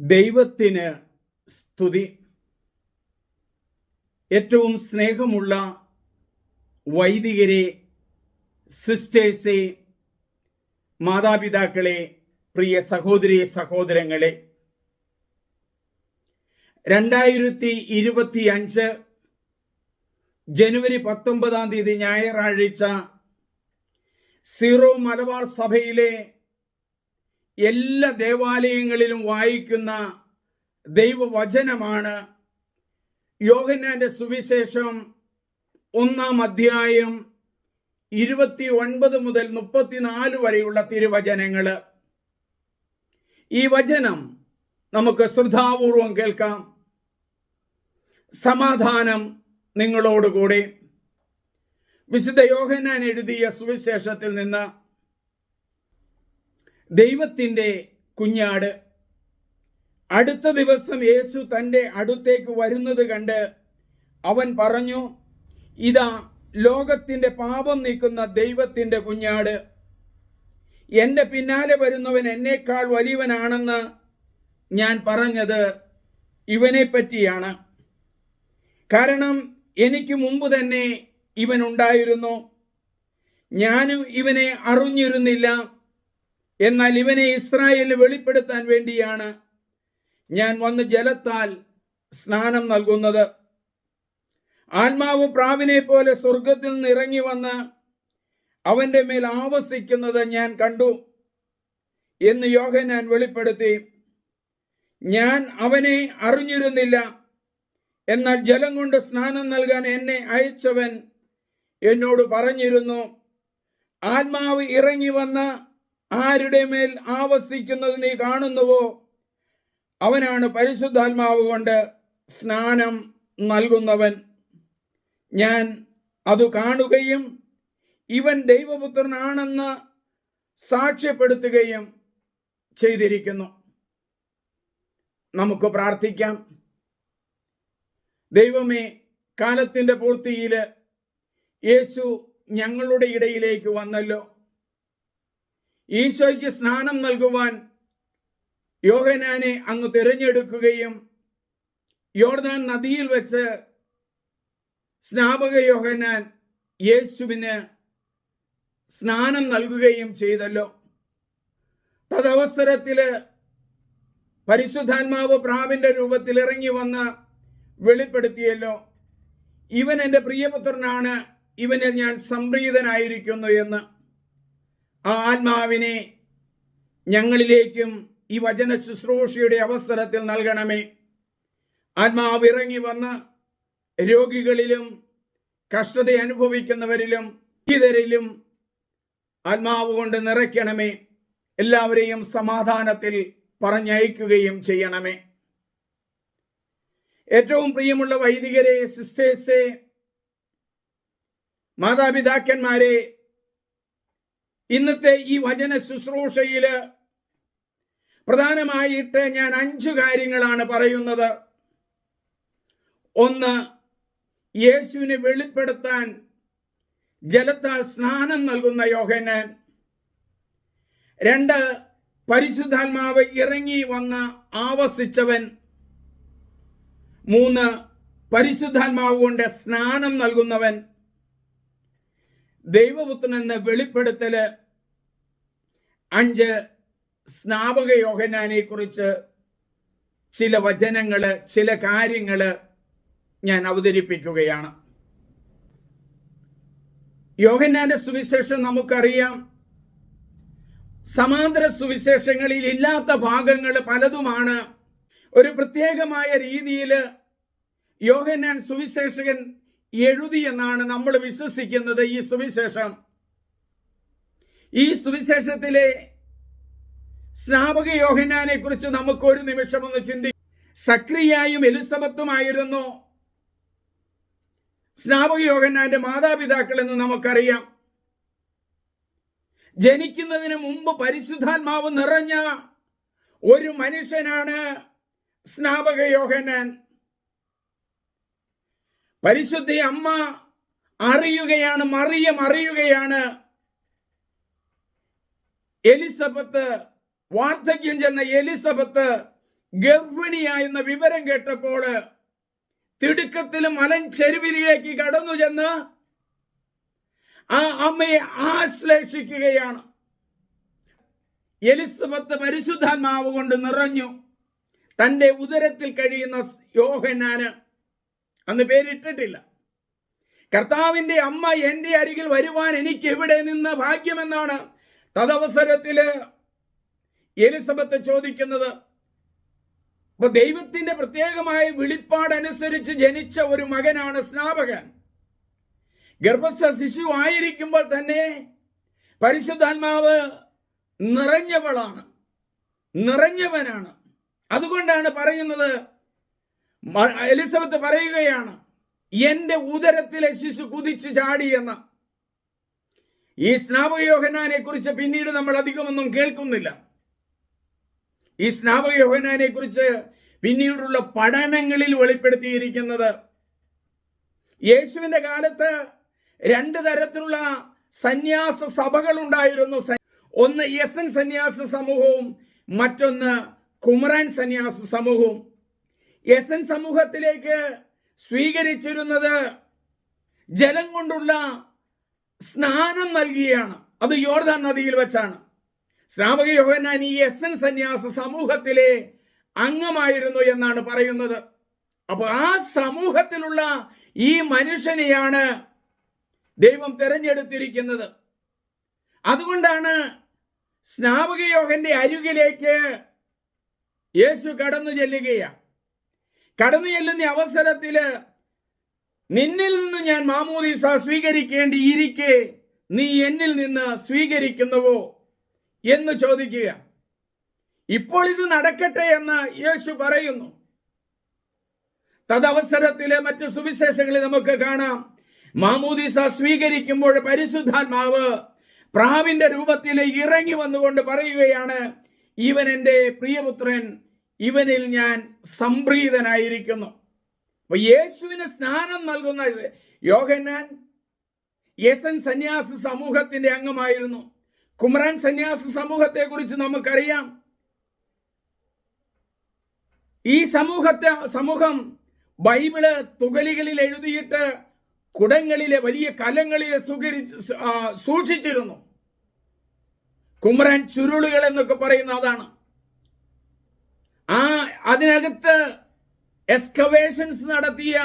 ദൈവത്തിന് സ്തുതി. ഏറ്റവും സ്നേഹമുള്ള വൈദികരെ, സിസ്റ്റേഴ്സെ, മാതാപിതാക്കളെ, പ്രിയ സഹോദരി സഹോദരങ്ങളെ, 2025 ജനുവരി 19 ഞായറാഴ്ച സീറോ മലബാർ സഭയിലെ എല്ലാ ദേവാലയങ്ങളിലും വായിക്കുന്ന ദൈവവചനമാണ് യോഹന്നാന്റെ സുവിശേഷം 1-ാം അധ്യായം 29 മുതൽ 34 വരെയുള്ള തിരുവചനങ്ങൾ. ഈ വചനം നമുക്ക് ശ്രദ്ധാപൂർവം കേൾക്കാം. സമാധാനം നിങ്ങളോടുകൂടി. വിശുദ്ധ യോഹന്നാൻ എഴുതിയ സുവിശേഷത്തിൽ നിന്ന്. ദൈവത്തിൻ്റെ കുഞ്ഞാട്. അടുത്ത ദിവസം യേശു തൻ്റെ അടുത്തേക്ക് വരുന്നത് കണ്ട് അവൻ പറഞ്ഞു, ഇതാ ലോകത്തിൻ്റെ പാപം നീക്കുന്ന ദൈവത്തിൻ്റെ കുഞ്ഞാട്. എൻ്റെ പിന്നാലെ വരുന്നവൻ എന്നേക്കാൾ വലിയവനാണെന്ന് ഞാൻ പറഞ്ഞത് ഇവനെ പറ്റിയാണ്. കാരണം എനിക്ക് മുമ്പ് തന്നെ ഇവൻ ഉണ്ടായിരുന്നു. ഞാനും ഇവനെ അറിഞ്ഞിരുന്നില്ല. എന്നാൽ ഇവനെ ഇസ്രായേലിന് വെളിപ്പെടുത്താൻ വേണ്ടിയാണ് ഞാൻ വന്ന് ജലത്താൽ സ്നാനം നൽകുന്നത്. ആത്മാവ് പ്രാവിനെ പോലെ സ്വർഗത്തിൽ നിന്ന് ഇറങ്ങി വന്ന് അവന്റെ മേൽ ആവസിക്കുന്നത് ഞാൻ കണ്ടു എന്ന് യോഹന്നാൻ വെളിപ്പെടുത്തി. ഞാൻ അവനെ അറിഞ്ഞിരുന്നില്ല. എന്നാൽ ജലം കൊണ്ട് സ്നാനം നൽകാൻ എന്നെ അയച്ചവൻ എന്നോട് പറഞ്ഞിരുന്നു, ആത്മാവ് ഇറങ്ങി വന്ന് ആരുടെ മേൽ ആവസിക്കുന്നത് നീ കാണുന്നുവോ അവനാണ് പരിശുദ്ധാത്മാവ് കൊണ്ട് സ്നാനം നൽകുന്നവൻ. ഞാൻ അത് കാണുകയും ഇവൻ ദൈവപുത്രനാണെന്ന് സാക്ഷ്യപ്പെടുത്തുകയും ചെയ്തിരിക്കുന്നു. നമുക്ക് പ്രാർത്ഥിക്കാം. ദൈവമേ, കാലത്തിൻ്റെ പൂർത്തിയിൽ യേശു ഞങ്ങളുടെ ഇടയിലേക്ക് വന്നല്ലോ. ഈശോയ്ക്ക് സ്നാനം നൽകുവാൻ യോഹന്നാനെ അങ്ങ് തിരഞ്ഞെടുക്കുകയും യോർദാൻ നദിയിൽ വെച്ച് സ്നാപക യോഹന്നാൻ യേശുവിന് സ്നാനം നൽകുകയും ചെയ്തല്ലോ. തദവസരത്തില് പരിശുദ്ധാത്മാവ് പ്രാവിന്റെ രൂപത്തിൽ ഇറങ്ങി വന്ന് വെളിപ്പെടുത്തിയല്ലോ, ഇവൻ എൻ്റെ പ്രിയപുത്രനാണ്, ഇവനിൽ ഞാൻ സംപ്രീതനായിരിക്കുന്നു എന്ന്. ആ ആത്മാവിനെ ഞങ്ങളിലേക്കും ഈ വചന ശുശ്രൂഷയുടെ അവസരത്തിൽ നൽകണമേ. ആത്മാവ് ഇറങ്ങി വന്ന് രോഗികളിലും കഷ്ടത അനുഭവിക്കുന്നവരിലും ിലും ആത്മാവ് കൊണ്ട് നിറയ്ക്കണമേ. എല്ലാവരെയും സമാധാനത്തിൽ പറഞ്ഞയക്കുകയും ചെയ്യണമേ. ഏറ്റവും പ്രിയമുള്ള വൈദികരെ, സിസ്റ്റേഴ്സെ, മാതാപിതാക്കന്മാരെ, ഇന്നത്തെ ഈ വചന ശുശ്രൂഷയില് പ്രധാനമായിട്ട് ഞാൻ 5 കാര്യങ്ങളാണ് പറയുന്നത്. 1, യേശുവിനെ വെളിപ്പെടുത്താൻ ജലത്താൽ സ്നാനം നൽകുന്ന യോഹന്നാൻ. 2, പരിശുദ്ധാത്മാവ് ഇറങ്ങി വന്ന് ആവസിച്ചവൻ. 3, പരിശുദ്ധാത്മാവ് കൊണ്ട് സ്നാനം നൽകുന്നവൻ. ദൈവപുത്രൻ എന്ന വെളിപ്പെടുത്തല്. 5, സ്നാപക യോഹന്നാനെ കുറിച്ച് ചില വചനങ്ങള്, ചില കാര്യങ്ങള് ഞാൻ അവതരിപ്പിക്കുകയാണ്. യോഹന്നാന്റെ സുവിശേഷം നമുക്കറിയാം. സമാന്തര സുവിശേഷങ്ങളിൽ ഇല്ലാത്ത ഭാഗങ്ങൾ പലതുമാണ്. ഒരു പ്രത്യേകമായ രീതിയിൽ യോഹന്നാൻ സുവിശേഷകൻ എഴുതിയെന്നാണ് നമ്മൾ വിശ്വസിക്കുന്നത്. ഈ സുവിശേഷം, ഈ സുവിശേഷത്തിലെ സ്നാപക യോഹന്നാനെ കുറിച്ച് നമുക്ക് ഒരു നിമിഷം ഒന്ന് ചിന്തിക്കാം. സക്രിയായും എലിസബത്തുമായിരുന്നു സ്നാപക യോഹന്നാന്റെ മാതാപിതാക്കൾ എന്ന് നമുക്കറിയാം. ജനിക്കുന്നതിന് മുമ്പ് പരിശുദ്ധാത്മാവ് നിറഞ്ഞ ഒരു മനുഷ്യനാണ് സ്നാപക യോഹന്നാൻ. പരിശുദ്ധ അമ്മ അറിയുകയാണ്, മറിയം അറിയുകയാണ്, എലിസബത്ത്, വാർദ്ധക്യം ചെന്ന എലിസബത്ത് ഗർഭിണിയായെന്ന വിവരം കേട്ടപ്പോൾ തിടുക്കത്തിലും മലഞ്ചെരുവിലേക്ക് കടന്നു ചെന്ന് ആ അമ്മയെ ആശ്ലേഷിക്കുകയാണ്. എലിസബത്ത് പരിശുദ്ധാത്മാവ് കൊണ്ട് നിറഞ്ഞു. തന്റെ ഉദരത്തിൽ കഴിയുന്ന യോഹന്നാന്, അന്ന് പേരിട്ടിട്ടില്ല, കർത്താവിന്റെ അമ്മ എന്റെ അരികിൽ വരുവാൻ എനിക്ക് എവിടെ നിന്ന് ഭാഗ്യമെന്നാണ് തദവസരത്തില് എലിസബത്ത് ചോദിക്കുന്നത്. അപ്പൊ ദൈവത്തിന്റെ പ്രത്യേകമായ വെളിപ്പാടനുസരിച്ച് ജനിച്ച ഒരു മകനാണ് സ്നാപകൻ. ഗർഭസ്ഥ ശിശു ആയിരിക്കുമ്പോൾ തന്നെ പരിശുദ്ധാത്മാവ് നിറഞ്ഞവനാണ്. അതുകൊണ്ടാണ് പറയുന്നത്, എലിസബത്ത് പറയുകയാണ്, എന്റെ ഉദരത്തിലെ ശിശു കുതിച്ചു ചാടിയെന്ന്. ഈ സ്നാപക യോഹന്നാനെ കുറിച്ച് പിന്നീട് നമ്മൾ അധികമൊന്നും കേൾക്കുന്നില്ല. ഈ സ്നാപക യോഹന്നാനെ കുറിച്ച് പിന്നീടുള്ള പഠനങ്ങളിൽ വെളിപ്പെടുത്തിയിരിക്കുന്നത്, യേശുവിന്റെ കാലത്ത് 2 തരത്തിലുള്ള സന്യാസ സഭകൾ ഉണ്ടായിരുന്നു. ഒന്ന് യസൻ സന്യാസ സമൂഹവും മറ്റൊന്ന് കുമറാൻ സന്യാസ സമൂഹവും. യസൻ സമൂഹത്തിലേക്ക് സ്വീകരിച്ചിരുന്നത് ജലം കൊണ്ടുള്ള സ്നാനം നൽകിയാണ്. അത് യോർദാൻ നദിയിൽ വെച്ചാണ്. സ്നാപക യോഹന്നാൻ ഈ യസൻ സന്യാസ സമൂഹത്തിലെ അംഗമായിരുന്നു എന്നാണ് പറയുന്നത്. അപ്പൊ ആ സമൂഹത്തിലുള്ള ഈ മനുഷ്യനെയാണ് ദൈവം തെരഞ്ഞെടുത്തിരിക്കുന്നത്. അതുകൊണ്ടാണ് സ്നാപക യോഹന്റെ അരികിലേക്ക് യേശു കടന്നു ചെല്ലുന്ന അവസരത്തില്, നിന്നിൽ നിന്ന് ഞാൻ മാമോദീസ സ്വീകരിക്കേണ്ടിയിരിക്കെ നീ എന്നിൽ നിന്ന് സ്വീകരിക്കുന്നുവോ എന്ന് ചോദിക്കുക. ഇപ്പോൾ ഇത് നടക്കട്ടെ എന്ന് യേശു പറയുന്നു. തദവസരത്തില് മറ്റു സുവിശേഷങ്ങളിൽ നമുക്ക് കാണാം, മാമോദീസ സ്വീകരിക്കുമ്പോൾ പരിശുദ്ധാത്മാവ് പ്രാവിന്റെ രൂപത്തിൽ ഇറങ്ങി വന്നുകൊണ്ട് പറയുകയാണ്, ഇവൻ എൻ്റെ പ്രിയപുത്രൻ, ഇവനിൽ ഞാൻ സംപ്രീതനായിരിക്കുന്നു. അപ്പൊ യേശുവിന് സ്നാനം നൽകുന്ന യോഹന്നാൻ യസൻ സന്യാസ സമൂഹത്തിന്റെ അംഗമായിരുന്നു. കുമറാൻ സന്യാസ സമൂഹത്തെ കുറിച്ച് നമുക്കറിയാം. ഈ സമൂഹം ബൈബിള് തുകലികളിൽ എഴുതിയിട്ട് കുടങ്ങളിലെ വലിയ കലങ്ങളിലെ സൂക്ഷിച്ചിരുന്നു. കുമറാൻ ചുരുളുകൾ എന്നൊക്കെ പറയുന്ന അതാണ്. അതിനകത്ത് എക്സ്കവേഷൻസ് നടത്തിയ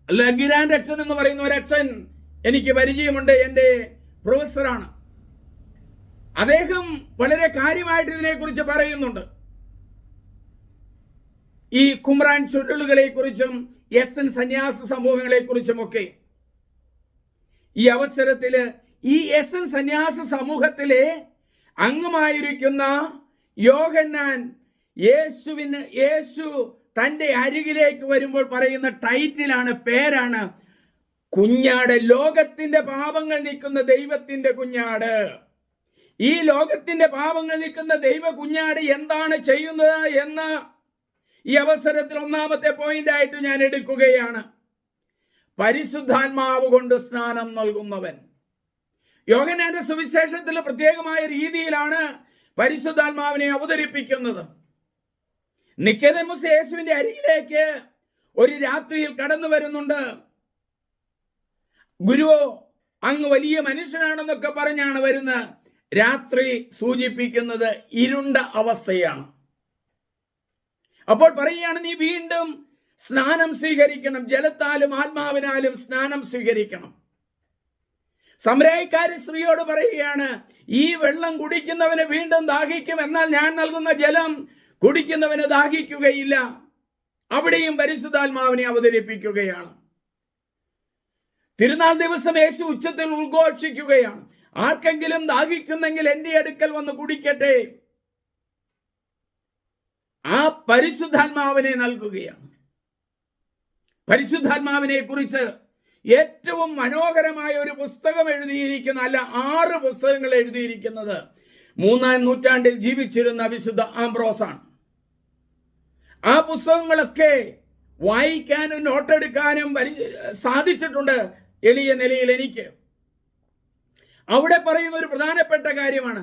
ലഗ്രാൻഡ് അച്ഛൻ എന്ന് പറയുന്ന ഒരു അച്ഛൻ എനിക്ക് പരിചയമുണ്ട്, എൻ്റെ പ്രൊഫസറാണ്. അദ്ദേഹം വളരെ കാര്യമായിട്ട് ഇതിനെക്കുറിച്ച് പറയുന്നുണ്ട്. ഈ കുമറാൻ ചുരുളുകളെ കുറിച്ചും യസൻ സന്യാസ സമൂഹങ്ങളെ കുറിച്ചുമൊക്കെ. ഈ അവസരത്തില് ഈ യസൻ സന്യാസ സമൂഹത്തിലെ അംഗമായിരിക്കുന്ന യോഹന്നാൻ യേശു തന്റെ അരികിലേക്ക് വരുമ്പോൾ പറയുന്ന ടൈറ്റിലാണ്, പേരാണ് കുഞ്ഞാട്. ലോകത്തിന്റെ പാപങ്ങൾ നീക്കുന്ന ദൈവത്തിന്റെ കുഞ്ഞാട്. ഈ ലോകത്തിന്റെ പാപങ്ങൾ നീക്കുന്ന ദൈവ കുഞ്ഞാട് എന്താണ് ചെയ്യുന്നത് എന്ന് ഈ അവസരത്തിൽ ഒന്നാമത്തെ പോയിന്റ് ആയിട്ട് ഞാൻ എടുക്കുകയാണ്. പരിശുദ്ധാത്മാവ് കൊണ്ട് സ്നാനം നൽകുന്നവൻ. യോഹന്നാന്റെ സുവിശേഷത്തിൽ പ്രത്യേകമായ രീതിയിലാണ് പരിശുദ്ധാത്മാവിനെ അവതരിപ്പിക്കുന്നത്. നിക്കോദേമോസ് യേശുവിന്റെ അരികിലേക്ക് ഒരു രാത്രിയിൽ കടന്നു വരുന്നുണ്ട്. ഗുരുവോ, അങ്ങ് വലിയ മനുഷ്യനാണെന്നൊക്കെ പറഞ്ഞാണ് വരുന്നത്. രാത്രി സൂചിപ്പിക്കുന്നത് ഇരുണ്ട അവസ്ഥയാണ്. അപ്പോൾ പറയുകയാണ്, നീ വീണ്ടും സ്നാനം സ്വീകരിക്കണം, ജലത്താലും ആത്മാവിനാലും സ്നാനം സ്വീകരിക്കണം. സമരയക്കാരി സ്ത്രീയോട് പറയുകയാണ്, ഈ വെള്ളം കുടിക്കുന്നവന് വീണ്ടും ദാഹിക്കും, എന്നാൽ ഞാൻ നൽകുന്ന ജലം കുടിക്കുന്നവന് ദാഹിക്കുകയില്ല. അവിടെയും പരിശുദ്ധാത്മാവിനെ അവതരിപ്പിക്കുകയാണ്. തിരുനാൾ ദിവസം യേശു ഉച്ചത്തിൽ ഉദ്ഘോഷിക്കുകയാണ്, ആർക്കെങ്കിലും ദാഹിക്കുന്നെങ്കിൽ എൻ്റെ അടുക്കൽ വന്ന് കുടിക്കട്ടെ. ആ പരിശുദ്ധാത്മാവിനെ നൽകുകയാണ്. പരിശുദ്ധാത്മാവിനെ കുറിച്ച് ഏറ്റവും മനോഹരമായ ഒരു പുസ്തകം എഴുതിയിരിക്കുന്ന, അല്ല 6 പുസ്തകങ്ങൾ എഴുതിയിരിക്കുന്നത് 3-ാം നൂറ്റാണ്ടിൽ ജീവിച്ചിരുന്ന വിശുദ്ധ ആംബ്രോസാണ്. ആ പുസ്തകങ്ങളൊക്കെ വായിക്കാനും നോട്ടെടുക്കാനും സാധിച്ചിട്ടുണ്ട് എളിയ നിലയിൽ എനിക്ക്. അവിടെ പറയുന്ന ഒരു പ്രധാനപ്പെട്ട കാര്യമാണ്,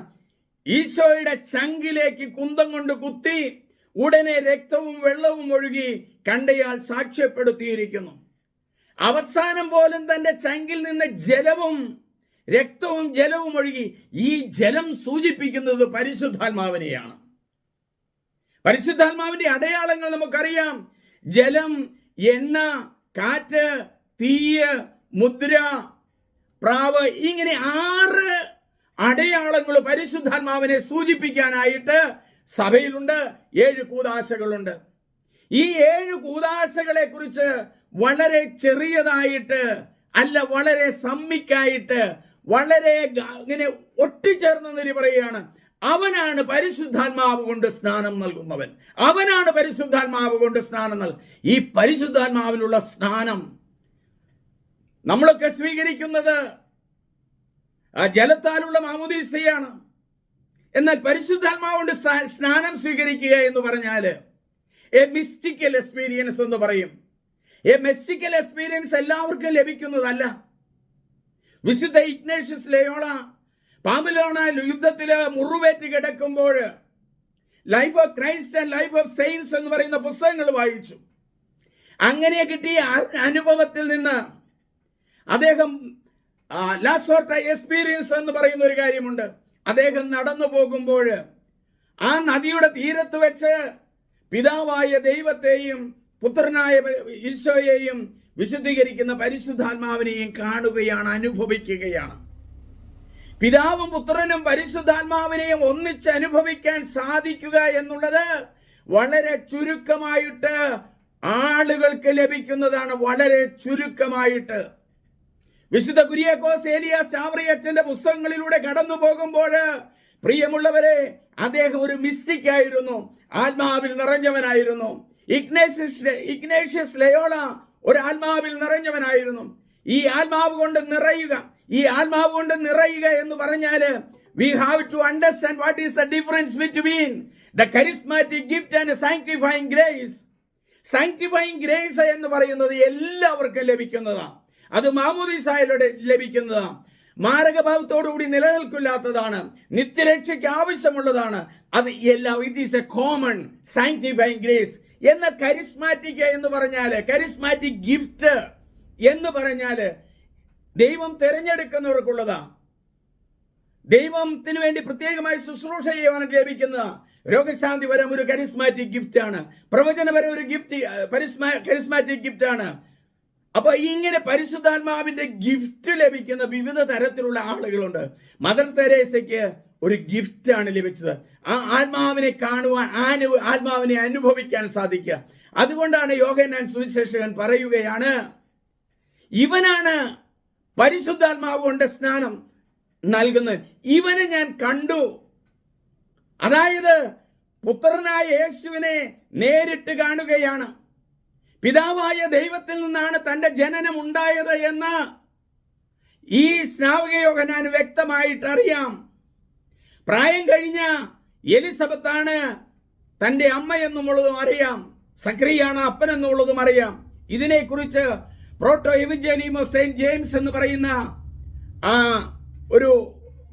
ഈശോയുടെ ചങ്കിലേക്ക് കുന്തം കൊണ്ട് കുത്തി ഉടനെ രക്തവും വെള്ളവും ഒഴുകി കണ്ടയാൾ സാക്ഷ്യപ്പെടുത്തിയിരിക്കുന്നു. അവസാനം പോലും തന്റെ ചങ്കിൽ നിന്ന് രക്തവും ജലവും ഒഴുകി. ഈ ജലം സൂചിപ്പിക്കുന്നത് പരിശുദ്ധാത്മാവിനെയാണ്. പരിശുദ്ധാത്മാവിന്റെ അടയാളങ്ങൾ നമുക്കറിയാം. ജലം, എണ്ണ, കാറ്റ്, തീയ്, മുദ്ര, പ്രാവ്, ഇങ്ങനെ 6 അടയാളങ്ങൾ പരിശുദ്ധാത്മാവിനെ സൂചിപ്പിക്കാനായിട്ട് സഭയിലുണ്ട്. 7 കൂദാശകളുണ്ട്. ഈ 7 കൂദാശകളെ കുറിച്ച് വളരെ ചെറിയതായിട്ട് അല്ല, വളരെ സമ്മിക്കായിട്ട്, വളരെ ഇങ്ങനെ ഒട്ടിച്ചേർന്ന് പറയുകയാണ്, അവനാണ് പരിശുദ്ധാത്മാവ് കൊണ്ട് സ്നാനം നൽകുന്നവൻ. അവനാണ് പരിശുദ്ധാത്മാവ് കൊണ്ട് സ്നാനം ഈ പരിശുദ്ധാത്മാവിലുള്ള സ്നാനം നമ്മളൊക്കെ സ്വീകരിക്കുന്നത് ജലത്താലുള്ള മാമോദീസയാണ്. എന്നാൽ പരിശുദ്ധാത്മാവ് കൊണ്ട് സ്നാനം സ്വീകരിക്കുക എന്ന് പറഞ്ഞാൽ എ മിസ്റ്റിക്കൽ എക്സ്പീരിയൻസ് എന്ന് പറയും. എ മിസ്റ്റിക്കൽ എക്സ്പീരിയൻസ് എല്ലാവർക്കും ലഭിക്കുന്നതല്ല. വിശുദ്ധ ഇഗ്നേഷ്യസ് ലയോള ബാബിലോണ യുദ്ധത്തില് മുറിവേറ്റ് കിടക്കുമ്പോൾ life of Christ and life of saints എന്ന് പറയുന്ന പുസ്തകങ്ങൾ വായിച്ചു. അങ്ങനെ കിട്ടിയ അനുഭവത്തിൽ നിന്ന് അദ്ദേഹം ലാസോർട്ട എക്സ്പീരിയൻസ് എന്ന് പറയുന്ന ഒരു കാര്യമുണ്ട്. അദ്ദേഹം നടന്നു പോകുമ്പോൾ ആ നദിയുടെ തീരത്ത് വെച്ച് പിതാവായ ദൈവത്തെയും പുത്രനായ ഈശോയെയും വിശുദ്ധീകരിക്കുന്ന പരിശുദ്ധാത്മാവിനെയും കാണുകയാണ്, അനുഭവിക്കുകയാണ്. പിതാവും പുത്രനും പരിശുദ്ധാത്മാവിനെയും ഒന്നിച്ച് അനുഭവിക്കാൻ സാധിക്കുക എന്നുള്ളത് വളരെ ചുരുക്കമായിട്ട് ആളുകൾക്ക് ലഭിക്കുന്നതാണ്. വളരെ ചുരുക്കമായിട്ട്. വിശുദ്ധ കുര്യാക്കോസ് ഏലിയാസ് ചാവറിയച്ചന്റെ പുസ്തകങ്ങളിലൂടെ കടന്നു പോകുമ്പോൾ പ്രിയമുള്ളവരെ, അദ്ദേഹം ഒരു മിസ്റ്റിക് ആയിരുന്നു, ആത്മാവിൽ നിറഞ്ഞവനായിരുന്നു. ഇഗ്നേഷ്യസ് ലയോള ഒരു ആത്മാവിൽ നിറഞ്ഞവനായിരുന്നു. ഈ ആത്മാവ് കൊണ്ട് നിറയുക എന്ന് പറഞ്ഞാൽ we have to understand what is the difference between the charismatic gift and sanctifying grace. Sanctifying grace എന്ന് പറയുന്നത് എല്ലാവർക്കും ലഭിക്കുന്നതാണ്. അത് മാമോദീസായിലൂടെ ലഭിക്കുന്നതാണ്. മാരകഭാവത്തോടുകൂടി നിലനിൽക്കില്ലാത്തതാണ്. നിത്യരക്ഷയ്ക്ക് ആവശ്യമുള്ളതാണ്. അത് എല്ലാം it is A common sanctifying grace. എന്നാൽ കരിസ്മാറ്റിക് എന്ന് പറഞ്ഞാൽ, കരിസ്മാറ്റിക് ഗിഫ്റ്റ് എന്ന് പറഞ്ഞാൽ ദൈവം തിരഞ്ഞെടുക്കുന്നവർക്കുള്ളതാ. ദൈവത്തിന് വേണ്ടി പ്രത്യേകമായി ശുശ്രൂഷ ചെയ്യാൻ ലഭിക്കുന്ന രോഗശാന്തി വരം ഒരു കരിസ്മാറ്റിക് ഗിഫ്റ്റ് ആണ്. പ്രവചനപരം ഒരു കരിസ്മാറ്റിക് ഗിഫ്റ്റ് ആണ്. അപ്പൊ ഇങ്ങനെ പരിശുദ്ധാത്മാവിന്റെ ഗിഫ്റ്റ് ലഭിക്കുന്ന വിവിധ തരത്തിലുള്ള ആളുകളുണ്ട്. മദർ തെരേസയ്ക്ക് ഒരു ഗിഫ്റ്റ് ആണ് ലഭിച്ചത്. ആ ആത്മാവിനെ കാണുവാൻ, ആത്മാവിനെ അനുഭവിക്കാൻ സാധിക്കുക. അതുകൊണ്ടാണ് യോഹന്നാൻ സുവിശേഷകൻ പറയുകയാണ്, ഇവനാണ് പരിശുദ്ധാത്മാവ് കൊണ്ട് സ്നാനം നൽകുന്നത്. ഇവനെ ഞാൻ കണ്ടു. അതായത് പുത്രനായ യേശുവിനെ നേരിട്ട് കാണുകയാണ്. പിതാവായ ദൈവത്തിൽ നിന്നാണ് തന്റെ ജനനം ഉണ്ടായത് എന്ന് ഈ സ്നാപക യോഹന്നാന് വ്യക്തമായിട്ട് അറിയാം. പ്രായം കഴിഞ്ഞ എലിസബത്താണ് തന്റെ അമ്മ എന്നുള്ളതും അറിയാം. സക്രിയാണ് അപ്പൻ എന്നുള്ളതും അറിയാം. ഇതിനെക്കുറിച്ച് പ്രോട്ടോ എവഞ്ചലിയം ഓഫ് സെയിന്റ് ജെയിംസ് എന്ന് പറയുന്ന ഒരു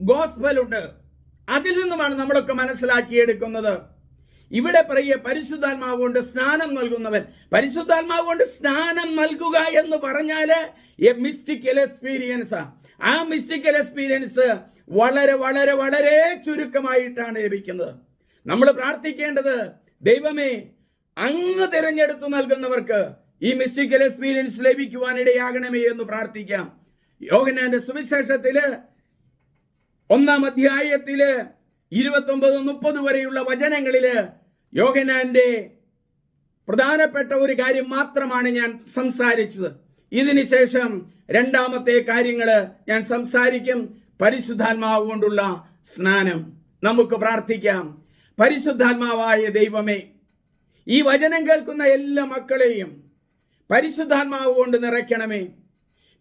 ഗോസ്പൽ ഉണ്ട്. അതിൽ നിന്നുമാണ് നമ്മളൊക്കെ മനസ്സിലാക്കിയെടുക്കുന്നത്. ഇവിടെ പറയുക പരിശുദ്ധാത്മാവ് കൊണ്ട് സ്നാനം നൽകുന്നവൻ. പരിശുദ്ധാത്മാവ് കൊണ്ട് സ്നാനം നൽകുക എന്ന് പറഞ്ഞാൽ എ മിസ്റ്റിക്കൽ എക്സ്പീരിയൻസ്. ആ മിസ്റ്റിക്കൽ എക്സ്പീരിയൻസ് വളരെ വളരെ വളരെ ചുരുക്കമായിട്ടാണ് ലഭിക്കുന്നത്. നമ്മൾ പ്രാർത്ഥിക്കേണ്ടത്, ദൈവമേ അങ്ങ് തിരഞ്ഞെടുത്തു നൽകുന്നവർക്ക് ഈ മിസ്റ്റിക്കൽ എക്സ്പീരിയൻസ് ലഭിക്കുവാനിടയാകണമേ എന്ന് പ്രാർത്ഥിക്കാം. യോഹന്നാന്റെ സുവിശേഷത്തില് 1-ാം അധ്യായത്തില് 29-30 വരെയുള്ള വചനങ്ങളില് യോഹന്നാന്റെ പ്രധാനപ്പെട്ട ഒരു കാര്യം മാത്രമാണ് ഞാൻ സംസാരിച്ചത്. ഇതിനുശേഷം 2-ാമത്തെ കാര്യങ്ങള് ഞാൻ സംസാരിക്കും. പരിശുദ്ധാത്മാവ് കൊണ്ടുള്ള സ്നാനം. നമുക്ക് പ്രാർത്ഥിക്കാം. പരിശുദ്ധാത്മാവായ ദൈവമേ, ഈ വചനം കേൾക്കുന്ന എല്ലാ മക്കളെയും പരിശുദ്ധാത്മാവ് കൊണ്ട് നിറയ്ക്കണമേ.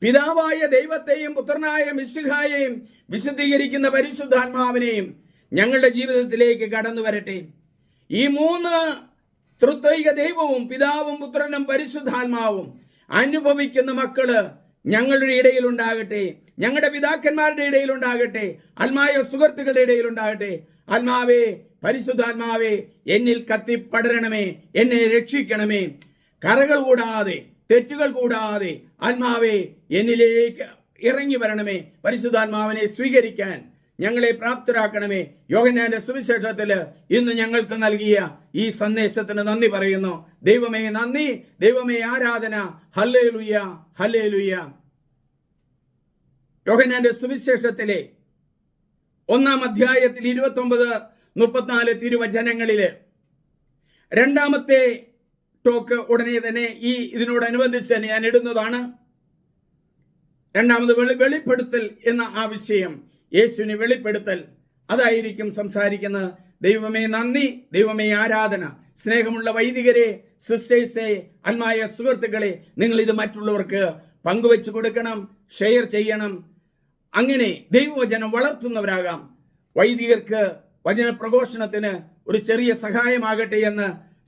പിതാവായ ദൈവത്തെയും പുത്രനായ മിശിഹായെയും വിശുദ്ധീകരിക്കുന്ന പരിശുദ്ധാത്മാവിനെയും ഞങ്ങളുടെ ജീവിതത്തിലേക്ക് കടന്നു വരട്ടെ. ഈ 3 ത്രിത്വൈക ദൈവവും പിതാവും പുത്രനും പരിശുദ്ധാത്മാവും അനുഭവിക്കുന്ന മക്കള് ഞങ്ങളുടെ ഇടയിലുണ്ടാകട്ടെ. ഞങ്ങളുടെ പിതാക്കന്മാരുടെ ഇടയിലുണ്ടാകട്ടെ. ആത്മായ സുഹൃത്തുക്കളുടെ ഇടയിലുണ്ടാകട്ടെ. ആത്മാവേ, പരിശുദ്ധാത്മാവേ, എന്നിൽ കത്തിപ്പടരണമേ, എന്നെ രക്ഷിക്കണമേ. കറകൾ കൂടാതെ, തെറ്റുകൾ കൂടാതെ ആത്മാവേ എന്നിലേക്ക് ഇറങ്ങി വരണമേ. പരിശുദ്ധാത്മാവിനെ സ്വീകരിക്കാൻ ഞങ്ങളെ പ്രാപ്തരാക്കണമേ. യോഹന്നാന്റെ സുവിശേഷത്തിൽ ഇന്ന് ഞങ്ങൾക്ക് നൽകിയ ഈ സന്ദേശത്തിന് നന്ദി പറയുന്നു. ദൈവമേ നന്ദി, ദൈവമേ ആരാധന. Hallelujah, hallelujah. യോഹന്നാന്റെ സുവിശേഷത്തിലെ 1-ാം അധ്യായത്തിൽ 29-34 തിരുവചനങ്ങളില് രണ്ടാമത്തെ ടോക്ക് ഉടനെ തന്നെ ഇതിനോടനുബന്ധിച്ച് തന്നെ ഞാൻ ഇടുന്നതാണ്. രണ്ടാമത് വെളിപ്പെടുത്തൽ എന്ന ആ വിഷയം, യേശുവിനെ വെളിപ്പെടുത്തൽ, അതായിരിക്കും സംസാരിക്കുന്നത്. ദൈവമേ നന്ദി, ദൈവമേ ആരാധന. സ്നേഹമുള്ള വൈദികരെ, സിസ്റ്റേഴ്സെ, ആത്മായ സുഹൃത്തുക്കളെ, നിങ്ങൾ ഇത് മറ്റുള്ളവർക്ക് പങ്കുവെച്ചു കൊടുക്കണം, ഷെയർ ചെയ്യണം. അങ്ങനെ ദൈവവചനം വളർത്തുന്നവരാകാം. വൈദികർക്ക് വചന പ്രഘോഷണത്തിന് ഒരു ചെറിയ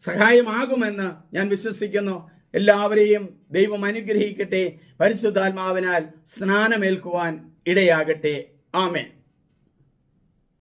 സഹായമാകുമെന്ന് ഞാൻ വിശ്വസിക്കുന്നു. എല്ലാവരെയും ദൈവം അനുഗ്രഹിക്കട്ടെ. പരിശുദ്ധാത്മാവിനാൽ സ്നാനമേൽക്കുവാൻ ഇടയാകട്ടെ. ആമേൻ.